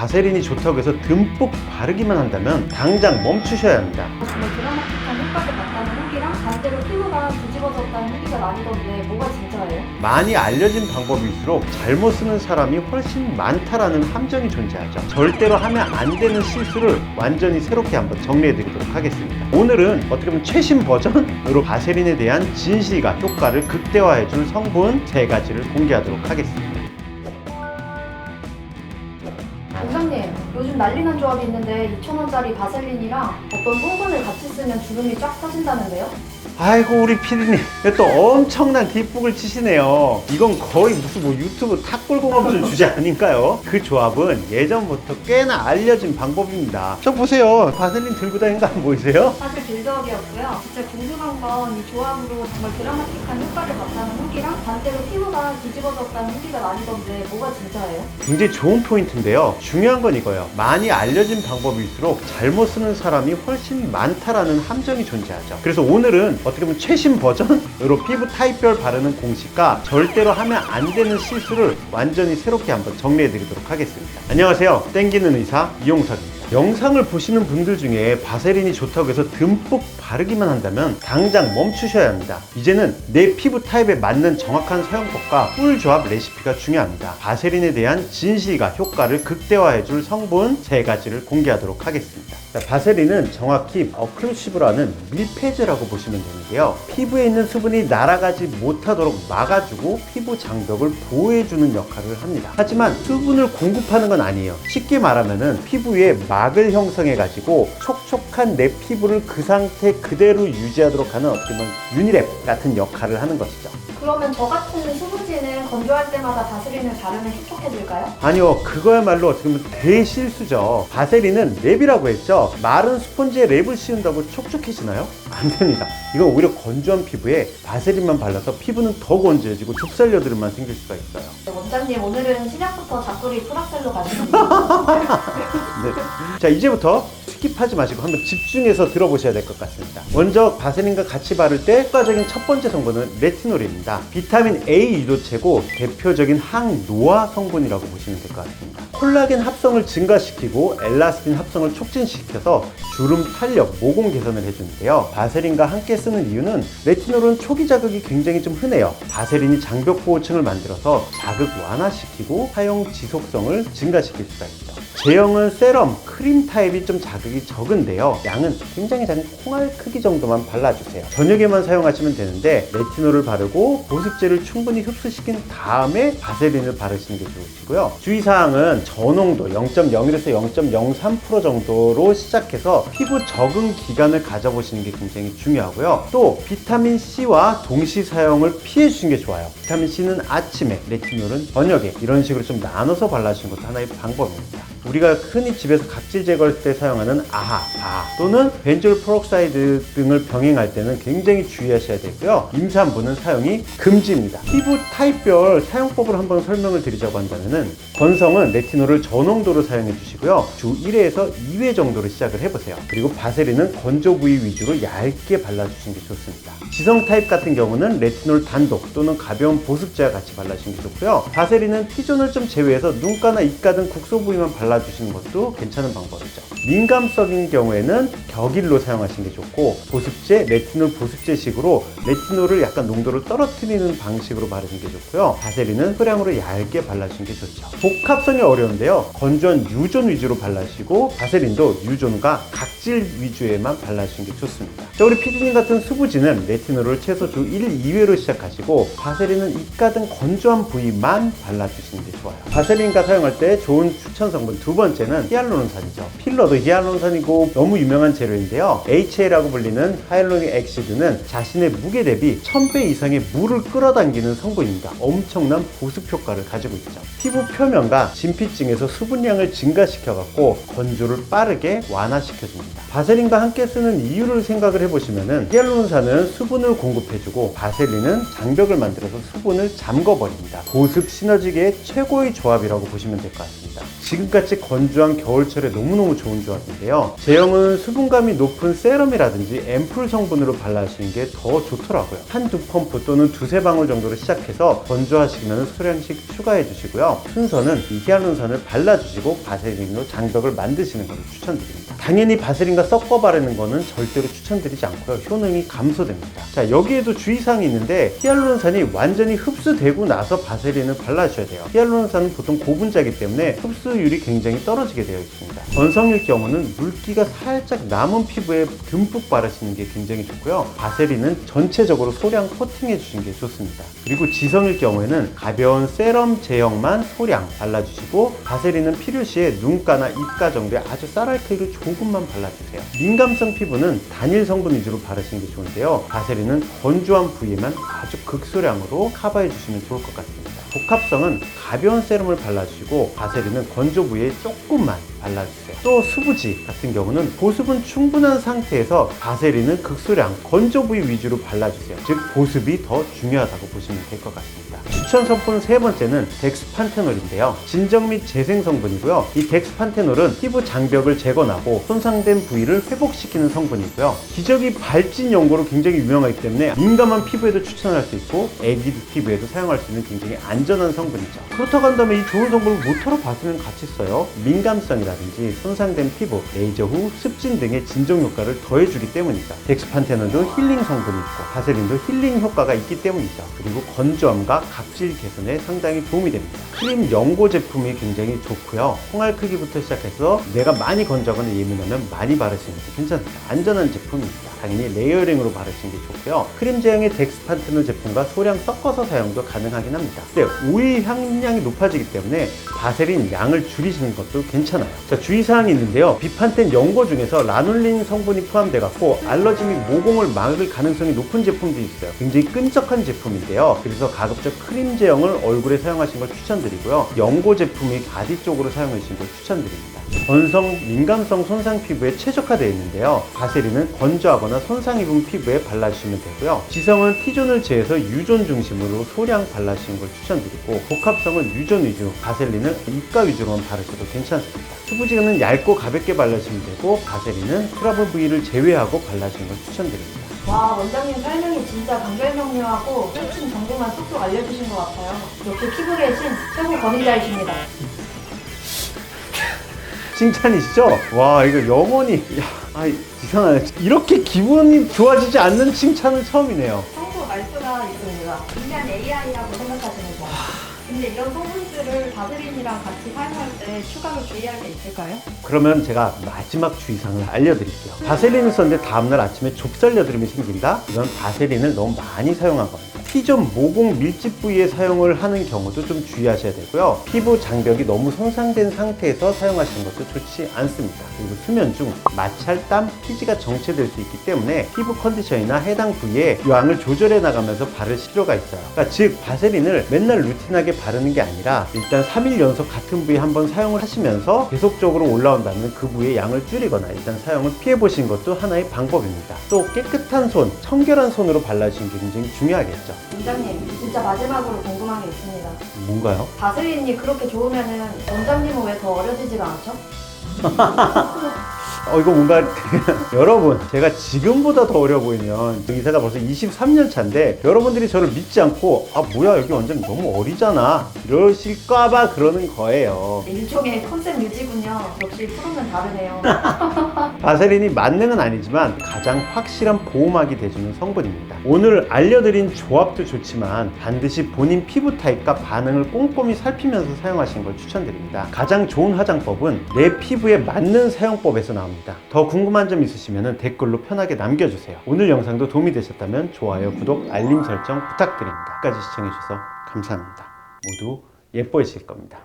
바세린이 좋다고 해서 듬뿍 바르기만 한다면 당장 멈추셔야 합니다. 정말 드라마틱한 효과를 봤다는 후기랑 반대로 피부가 뒤집어졌다는 후기가 나뉘던데 뭐가 진짜예요? 많이 알려진 방법일수록 잘못 쓰는 사람이 훨씬 많다라는 함정이 존재하죠. 절대로 하면 안 되는 실수를 완전히 새롭게 한번 정리해 드리도록 하겠습니다. 오늘은 어떻게 보면 최신 버전으로 바세린에 대한 진실과 효과를 극대화해 줄 성분 3가지를 공개하도록 하겠습니다. 원장님, 요즘 난리난 조합이 있는데 2,000원짜리 바셀린이랑 어떤 성분을 같이 쓰면 주름이 쫙 퍼진다는데요? 아이고 우리 피디님 또 엄청난 뒷북을 치시네요. 이건 거의 무슨 유튜브 탁골공업술 주제 아닌가요? 그 조합은 예전부터 꽤나 알려진 방법입니다. 저 보세요. 바셀린 들고 다니는 거 안 보이세요? 사실 빌드업이었고요. 진짜 궁금한 건 이 조합으로 정말 드라마틱한 효과를 봤다는 후기랑 반대로 피부가 뒤집어졌다는 후기가 나뉘던데 뭐가 진짜예요? 굉장히 좋은 포인트인데요. 중요한 건 이거예요. 많이 알려진 방법일수록 잘못 쓰는 사람이 훨씬 많다라는 함정이 존재하죠. 그래서 오늘은 어떻게 보면 최신 버전으로 피부 타입별 바르는 공식과 절대로 하면 안 되는 실수를 완전히 새롭게 한번 정리해 드리도록 하겠습니다. 안녕하세요. 땡기는 의사 이용석입니다. 영상을 보시는 분들 중에 바세린이 좋다고 해서 듬뿍 바르기만 한다면 당장 멈추셔야 합니다. 이제는 내 피부 타입에 맞는 정확한 사용법과 꿀 조합 레시피가 중요합니다. 바세린에 대한 진실과 효과를 극대화해 줄 성분 3가지를 공개하도록 하겠습니다. 바세린은 정확히 어클루시브라는 밀폐제라고 보시면 되는데요. 피부에 있는 수분이 날아가지 못하도록 막아주고 피부 장벽을 보호해주는 역할을 합니다. 하지만 수분을 공급하는 건 아니에요. 쉽게 말하면 피부 위에 막을 형성해가지고 촉촉한 내 피부를 그 상태 그대로 유지하도록 하는 어떻게 보면 유니랩 같은 역할을 하는 것이죠. 그러면 저 같은 수부지는 건조할 때마다 바세린을 바르면 촉촉해질까요? 아니요, 그거야말로 어떻게 보면 대실수죠. 바세린은 랩이라고 했죠. 마른 스펀지에 랩을 씌운다고 촉촉해지나요? 안 됩니다. 이건 오히려 건조한 피부에 바세린만 발라서 피부는 더 건조해지고 좁쌀여드름만 생길 수가 있어요. 원장님, 오늘은 시작부터 잡돌이 프락셀로 가시는 네. 자, 이제부터 스킵하지 마시고 한번 집중해서 들어보셔야 될 것 같습니다. 먼저 바세린과 같이 바를 때 효과적인 첫 번째 성분은 레티놀입니다. 비타민 A 유도체고 대표적인 항노화 성분이라고 보시면 될 것 같습니다. 콜라겐 합성을 증가시키고 엘라스틴 합성을 촉진시켜서 주름, 탄력, 모공 개선을 해주는데요. 바세린과 함께 쓰는 이유는 레티놀은 초기 자극이 굉장히 좀 흔해요. 바세린이 장벽 보호층을 만들어서 자극 완화시키고 사용 지속성을 증가시킬 수가 있죠. 제형은 세럼, 크림 타입이 좀 자극이 적은데요. 양은 굉장히 작은 콩알 크기 정도만 발라주세요. 저녁에만 사용하시면 되는데 레티놀을 바르고 보습제를 충분히 흡수시킨 다음에 바세린을 바르시는 게 좋으시고요. 주의사항은 저농도 0.01에서 0.03% 정도로 시작해서 피부 적응 기간을 가져보시는 게 굉장히 중요하고요. 또 비타민C와 동시 사용을 피해 주시는 게 좋아요. 비타민C는 아침에, 레티놀은 저녁에 이런 식으로 좀 나눠서 발라주시는 것도 하나의 방법입니다. 우리가 흔히 집에서 각질 제거할 때 사용하는 아하 또는 벤졸 프록사이드 등을 병행할 때는 굉장히 주의하셔야 되고요. 임산부는 사용이 금지입니다. 피부 타입별 사용법을 한번 설명을 드리자고 한다면은 건성은 레티놀을 저농도로 사용해 주시고요. 주 1회에서 2회 정도로 시작을 해보세요. 그리고 바세린은 건조 부위 위주로 얇게 발라주시는 게 좋습니다. 지성 타입 같은 경우는 레티놀 단독 또는 가벼운 보습제와 같이 발라주시는 게 좋고요. 바세린은 T존을 좀 제외해서 눈가나 입가 등 국소 부위만 발라주시는 것도 괜찮은 방법이죠. 민감성인 경우에는 격일로 사용하시는 게 좋고 보습제, 레티놀 보습제식으로 레티놀을 약간 농도를 떨어뜨리는 방식으로 바르는 게 좋고요. 바세린은 소량으로 얇게 발라주시는 게 좋죠. 복합성이 어려운데요. 건조한 유존 위주로 발라주시고 바세린도 유존과 각질 위주에만 발라주시는 게 좋습니다. 자, 우리 피디님 같은 수부지는 레티놀을 최소 주 1, 2회로 시작하시고 바세린은 입가 등 건조한 부위만 발라주시는 게 좋아요. 바세린과 사용할 때 좋은 추천 성분 두 번째는 히알루론산이죠. 필러도 히알루론산이고 너무 유명한 재료인데요. HA라고 불리는 하이알루로닉 액시드는 자신의 무게 대비 1000배 이상의 물을 끌어당기는 성분입니다. 엄청난 보습 효과를 가지고 있죠. 피부 표면과 진피층에서 수분량을 증가시켜갖고 건조를 빠르게 완화시켜줍니다. 바세린과 함께 쓰는 이유를 생각을 해보시면은 히알루론산은 수분을 공급해주고 바세린은 장벽을 만들어서 수분을 잠궈버립니다. 보습 시너지계의 최고의 조합이라고 보시면 될 것 같습니다. 지금까지 날씨 건조한 겨울철에 너무너무 좋은 조합인데요. 제형은 수분감이 높은 세럼이라든지 앰플 성분으로 발라주시는 게 더 좋더라고요. 한두 펌프 또는 두세 방울 정도로 시작해서 건조하시면 소량씩 추가해 주시고요. 순서는 이 히알루론산을 발라주시고 바세린으로 장벽을 만드시는 것을 추천드립니다. 당연히 바세린과 섞어 바르는 거는 절대로 추천드리지 않고요. 효능이 감소됩니다. 자, 여기에도 주의사항이 있는데 히알루론산이 완전히 흡수되고 나서 바세린을 발라주셔야 돼요. 히알루론산은 보통 고분자이기 때문에 흡수율이 굉장히 떨어지게 되어 있습니다. 건성일 경우는 물기가 살짝 남은 피부에 듬뿍 바르시는 게 굉장히 좋고요. 바세린은 전체적으로 소량 코팅해 주시는 게 좋습니다. 그리고 지성일 경우에는 가벼운 세럼 제형만 소량 발라주시고 바세린은 필요시에 눈가나 입가 정도에 아주 쌀알크기로 조금만 발라주세요. 민감성 피부는 단일 성분 위주로 바르시는 게 좋은데요. 바세린은 건조한 부위에만 아주 극소량으로 커버해 주시면 좋을 것 같습니다. 복합성은 가벼운 세럼을 발라주시고 바세린은 건조 부위에 조금만 발라주세요. 또 수부지 같은 경우는 보습은 충분한 상태에서 바세린은 극소량 건조 부위 위주로 발라주세요. 즉 보습이 더 중요하다고 보시면 될 것 같습니다. 추천 성분 세 번째는 덱스판테놀인데요. 진정 및 재생 성분이고요. 이 덱스판테놀은 피부 장벽을 재건하고 손상된 부위를 회복시키는 성분이고요. 기저귀 발진 연고로 굉장히 유명하기 때문에 민감한 피부에도 추천할 수 있고 애기 피부에도 사용할 수 있는 굉장히 안전한 성분이죠. 그렇다고 한다면 이 좋은 성분을 모터로 바스는 같이 써요. 민감성이라든지 손상된 피부, 레이저 후 습진 등의 진정 효과를 더해주기 때문이죠. 덱스판테놀도 힐링 성분이 있고 바세린도 힐링 효과가 있기 때문이죠. 그리고 건조함과 각질 개선에 상당히 도움이 됩니다. 크림 연고 제품이 굉장히 좋고요. 홍알 크기부터 시작해서 내가 많이 건조하거나 예민하면 많이 바르시는 게 괜찮습니다. 안전한 제품입니다. 당연히 레이어링으로 바르시는 게 좋고요. 크림 제형의 덱스판테놀 제품과 소량 섞어서 사용도 가능하긴 합니다. 근데 오일 향량이 높아지기 때문에 바세린 양을 줄이시는 것도 괜찮아요. 자, 주의사항이 있는데요. 비판된 연고 중에서 라놀린 성분이 포함돼 갖고 알러지 및 모공을 막을 가능성이 높은 제품도 있어요. 굉장히 끈적한 제품인데요. 그래서 가급적 크림 제형을 얼굴에 사용하시는 걸 추천드리고요. 연고 제품이 바디 쪽으로 사용해 주시는 걸 추천드립니다. 건성, 민감성 손상 피부에 최적화되어 있는데요. 바세린은 건조하거나 손상 입은 피부에 발라주시면 되고요. 지성은 T존을 제해서 U존 중심으로 소량 발라주시는 걸 추천드리고 복합성은 U존 위주, 바세린은 입가 위주로만 바르셔도 괜찮습니다. 수부지는 얇고 가볍게 발라주시면 되고 바세린은 트러블 부위를 제외하고 발라주시는 걸 추천드립니다. 와, 원장님 설명이 진짜 간결명료하고 핵심 정보만 쏙쏙 알려주신 것 같아요. 역시 피부계의 신 최고 권위자이십니다. 칭찬이시죠? 와, 이거 영원히 이상하네. 이렇게 기분이 좋아지지 않는 칭찬은 처음이네요. 평소 말투가 있습니다. 인간 AI라고 생각하시면 돼요. 근데 이런 성분들을 바세린이랑 같이 사용할 때 추가로 주의할 게 있을까요? 그러면 제가 마지막 주의사항을 알려드릴게요. 바세린을 썼는데 다음날 아침에 좁쌀 여드름이 생긴다? 이건 바세린을 너무 많이 사용한 겁니다. T존 모공 밀집 부위에 사용을 하는 경우도 좀 주의하셔야 되고요. 피부 장벽이 너무 손상된 상태에서 사용하시는 것도 좋지 않습니다. 그리고 수면 중 마찰, 땀, 피지가 정체될 수 있기 때문에 피부 컨디션이나 해당 부위에 양을 조절해 나가면서 바를 필요가 있어요. 그러니까 즉 바세린을 맨날 루틴하게 바르는 게 아니라 일단 3일 연속 같은 부위에 한번 사용을 하시면서 계속적으로 올라온다면 그 부위의 양을 줄이거나 일단 사용을 피해 보시는 것도 하나의 방법입니다. 또 깨끗한 손, 청결한 손으로 발라주시는 게 굉장히 중요하겠죠. 원장님, 진짜 마지막으로 궁금한 게 있습니다. 뭔가요? 바세린이 그렇게 좋으면은 원장님은 왜 더 어려지지가 않죠? 이거 뭔가 여러분, 제가 지금보다 더 어려 보이면 의사가 벌써 23년 차인데 여러분들이 저를 믿지 않고 뭐야 여기 원장님 너무 어리잖아 이러실까봐 그러는 거예요. 일종의 컨셉 유지군요. 역시 프로는 다르네요. 바세린이 만능은 아니지만 가장 확실한 보호막이 돼주는 성분입니다. 오늘 알려드린 조합도 좋지만 반드시 본인 피부 타입과 반응을 꼼꼼히 살피면서 사용하시는 걸 추천드립니다. 가장 좋은 화장법은 내 피부에 맞는 사용법에서 나옵니다. 더 궁금한 점 있으시면 댓글로 편하게 남겨주세요. 오늘 영상도 도움이 되셨다면 좋아요, 구독, 알림 설정 부탁드립니다. 끝까지 시청해주셔서 감사합니다. 모두 예뻐지실 겁니다.